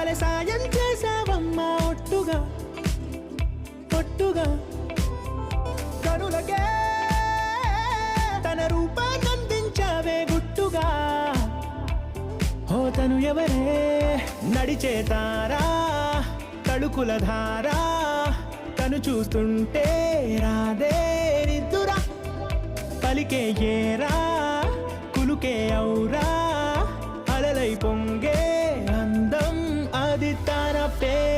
భలే సాయం చేసావమ్మా ఒట్టుగా ఒట్టుగా కనులకే తన రూపాన్నందించావే గుట్టుగా ఓ తను ఎవరే నడిచే తారా తళుకుల ధారా తను చూస్తుంటే రాదే నిద్దురా పలికే ఏరా కులుకే ఔరా అలలై పొంగే అందం అది తన పేరు